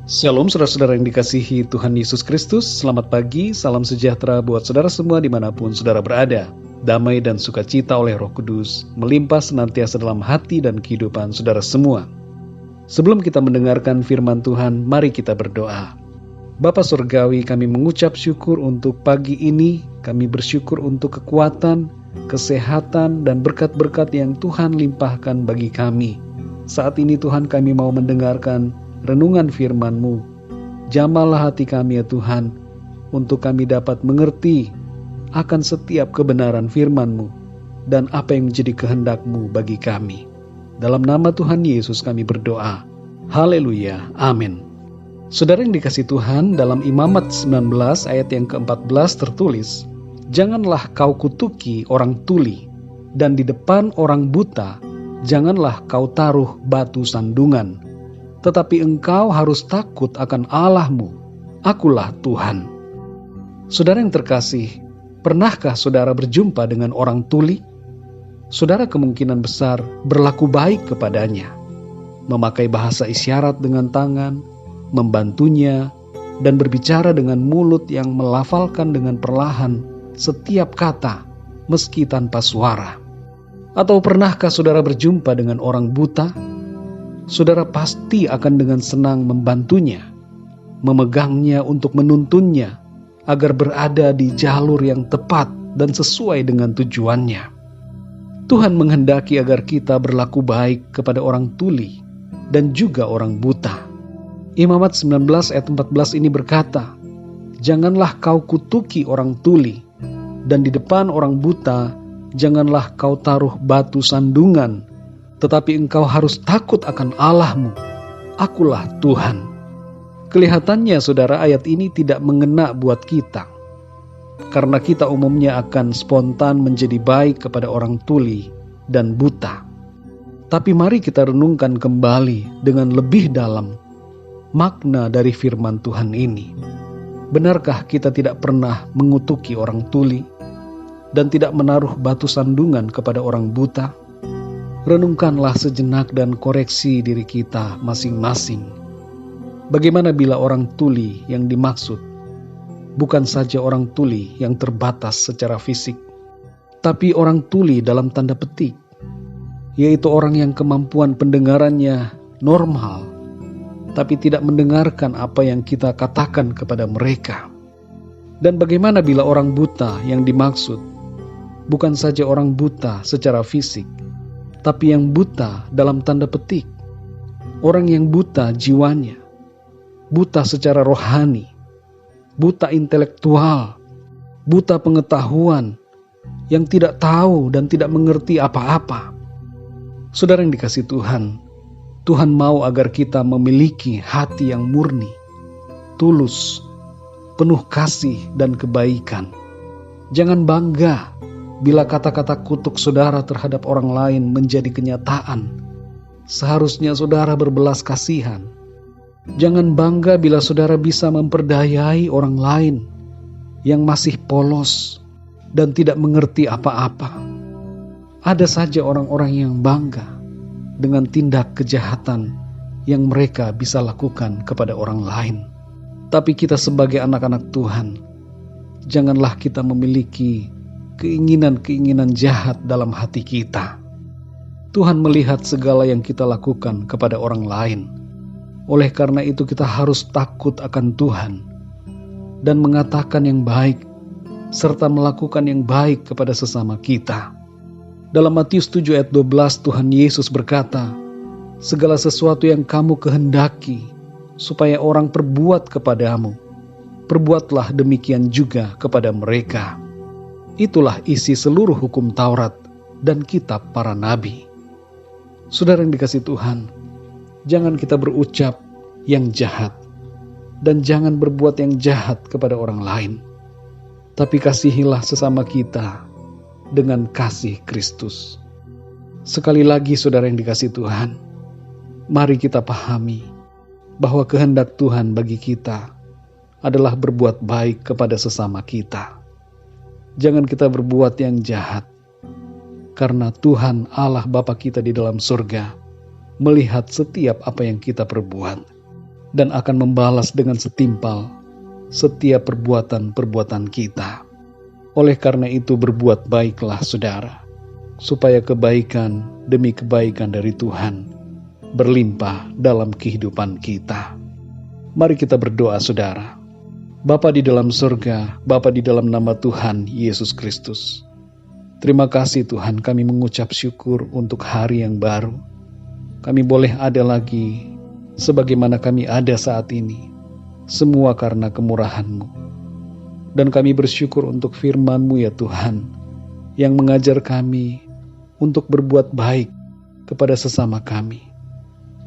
Shalom saudara-saudara yang dikasihi Tuhan Yesus Kristus. Selamat pagi, salam sejahtera buat saudara semua dimanapun saudara berada. Damai dan sukacita oleh Roh Kudus melimpah senantiasa dalam hati dan kehidupan saudara semua. Sebelum kita mendengarkan firman Tuhan, mari kita berdoa. Bapa Surgawi, kami mengucap syukur untuk pagi ini. Kami bersyukur untuk kekuatan, kesehatan, dan berkat-berkat yang Tuhan limpahkan bagi kami. Saat ini Tuhan, kami mau mendengarkan renungan firman-Mu. Jamahlah hati kami ya Tuhan, untuk kami dapat mengerti akan setiap kebenaran firman-Mu dan apa yang menjadi kehendak-Mu bagi kami. Dalam nama Tuhan Yesus kami berdoa. Haleluya. Amin. Saudara yang dikasihi Tuhan, dalam Imamat 19 ayat yang ke-14 tertulis, "Janganlah kau kutuki orang tuli, dan di depan orang buta janganlah kau taruh batu sandungan. Tetapi engkau harus takut akan Allahmu, akulah Tuhan." Saudara yang terkasih, pernahkah saudara berjumpa dengan orang tuli? Saudara kemungkinan besar berlaku baik kepadanya, memakai bahasa isyarat dengan tangan, membantunya, dan berbicara dengan mulut yang melafalkan dengan perlahan setiap kata, meski tanpa suara. Atau pernahkah saudara berjumpa dengan orang buta? Saudara pasti akan dengan senang membantunya, memegangnya untuk menuntunnya, agar berada di jalur yang tepat dan sesuai dengan tujuannya. Tuhan menghendaki agar kita berlaku baik kepada orang tuli dan juga orang buta. Imamat 19 ayat 14 ini berkata, "Janganlah kau kutuki orang tuli, dan di depan orang buta janganlah kau taruh batu sandungan, tetapi engkau harus takut akan Allahmu, akulah Tuhan." Kelihatannya saudara, ayat ini tidak mengena buat kita, karena kita umumnya akan spontan menjadi baik kepada orang tuli dan buta. Tapi mari kita renungkan kembali dengan lebih dalam makna dari firman Tuhan ini. Benarkah kita tidak pernah mengutuki orang tuli dan tidak menaruh batu sandungan kepada orang buta? Renungkanlah sejenak dan koreksi diri kita masing-masing. Bagaimana bila orang tuli yang dimaksud bukan saja orang tuli yang terbatas secara fisik, tapi orang tuli dalam tanda petik, yaitu orang yang kemampuan pendengarannya normal, tapi tidak mendengarkan apa yang kita katakan kepada mereka. Dan bagaimana bila orang buta yang dimaksud bukan saja orang buta secara fisik, tapi yang buta dalam tanda petik, orang yang buta jiwanya, buta secara rohani, buta intelektual, buta pengetahuan, yang tidak tahu dan tidak mengerti apa-apa. Saudara yang dikasihi Tuhan, Tuhan mau agar kita memiliki hati yang murni, tulus, penuh kasih dan kebaikan. Jangan bangga bila kata-kata kutuk saudara terhadap orang lain menjadi kenyataan. Seharusnya saudara berbelas kasihan. Jangan bangga bila saudara bisa memperdayai orang lain yang masih polos dan tidak mengerti apa-apa. Ada saja orang-orang yang bangga dengan tindak kejahatan yang mereka bisa lakukan kepada orang lain. Tapi kita sebagai anak-anak Tuhan, janganlah kita memiliki keinginan-keinginan jahat dalam hati kita. Tuhan melihat segala yang kita lakukan kepada orang lain. Oleh karena itu kita harus takut akan Tuhan dan mengatakan yang baik serta melakukan yang baik kepada sesama kita. Dalam Matius 7 ayat 12 Tuhan Yesus berkata, "Segala sesuatu yang kamu kehendaki supaya orang perbuat kepadamu, perbuatlah demikian juga kepada mereka." Itulah isi seluruh hukum Taurat dan kitab para nabi. Saudara yang dikasihi Tuhan, jangan kita berucap yang jahat dan jangan berbuat yang jahat kepada orang lain. Tapi kasihilah sesama kita dengan kasih Kristus. Sekali lagi saudara yang dikasihi Tuhan, mari kita pahami bahwa kehendak Tuhan bagi kita adalah berbuat baik kepada sesama kita. Jangan kita berbuat yang jahat, karena Tuhan Allah Bapa kita di dalam surga melihat setiap apa yang kita perbuat. dan akan membalas dengan setimpal setiap perbuatan-perbuatan kita. Oleh karena itu berbuat baiklah saudara, supaya kebaikan demi kebaikan dari Tuhan berlimpah dalam kehidupan kita. Mari kita berdoa saudara. Bapa di dalam surga, Bapa di dalam nama Tuhan Yesus Kristus, terima kasih Tuhan, kami mengucap syukur untuk hari yang baru. Kami boleh ada lagi sebagaimana kami ada saat ini, semua karena kemurahan-Mu. Dan kami bersyukur untuk firman-Mu ya Tuhan, yang mengajar kami untuk berbuat baik kepada sesama kami,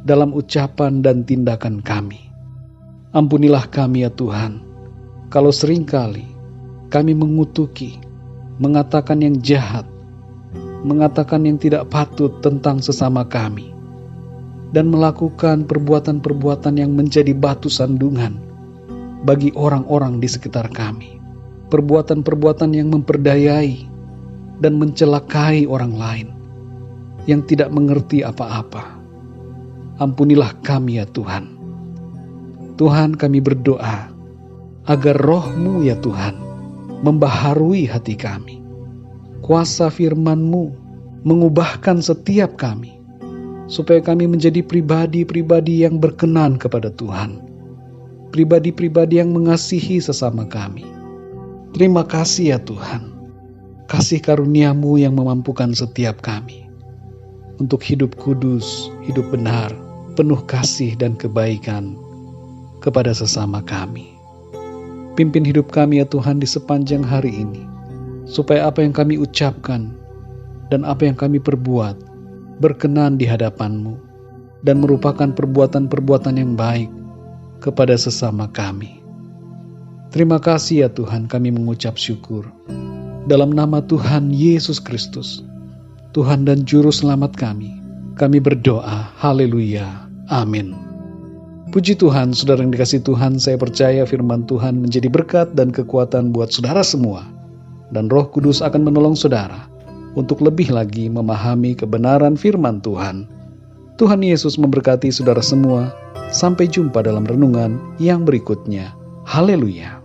dalam ucapan dan tindakan kami. Ampunilah kami ya Tuhan, kalau seringkali kami mengutuki, mengatakan yang jahat, mengatakan yang tidak patut tentang sesama kami, dan melakukan perbuatan-perbuatan yang menjadi batu sandungan bagi orang-orang di sekitar kami. Perbuatan-perbuatan yang memperdayai dan mencelakai orang lain yang tidak mengerti apa-apa. Ampunilah kami ya Tuhan. Tuhan, kami berdoa agar Roh-Mu ya Tuhan membaharui hati kami. Kuasa firman-Mu mengubahkan setiap kami, supaya kami menjadi pribadi-pribadi yang berkenan kepada Tuhan, pribadi-pribadi yang mengasihi sesama kami. Terima kasih ya Tuhan, kasih karunia-Mu yang memampukan setiap kami untuk hidup kudus, hidup benar, penuh kasih dan kebaikan kepada sesama kami. Pimpin hidup kami ya Tuhan di sepanjang hari ini, supaya apa yang kami ucapkan dan apa yang kami perbuat berkenan di hadapan-Mu dan merupakan perbuatan-perbuatan yang baik kepada sesama kami. Terima kasih ya Tuhan, kami mengucap syukur. Dalam nama Tuhan Yesus Kristus, Tuhan dan Juru Selamat kami berdoa. Haleluya. Amin. Puji Tuhan, saudara yang dikasihi Tuhan, saya percaya firman Tuhan menjadi berkat dan kekuatan buat saudara semua. Dan Roh Kudus akan menolong saudara untuk lebih lagi memahami kebenaran firman Tuhan. Tuhan Yesus memberkati saudara semua. Sampai jumpa dalam renungan yang berikutnya. Haleluya.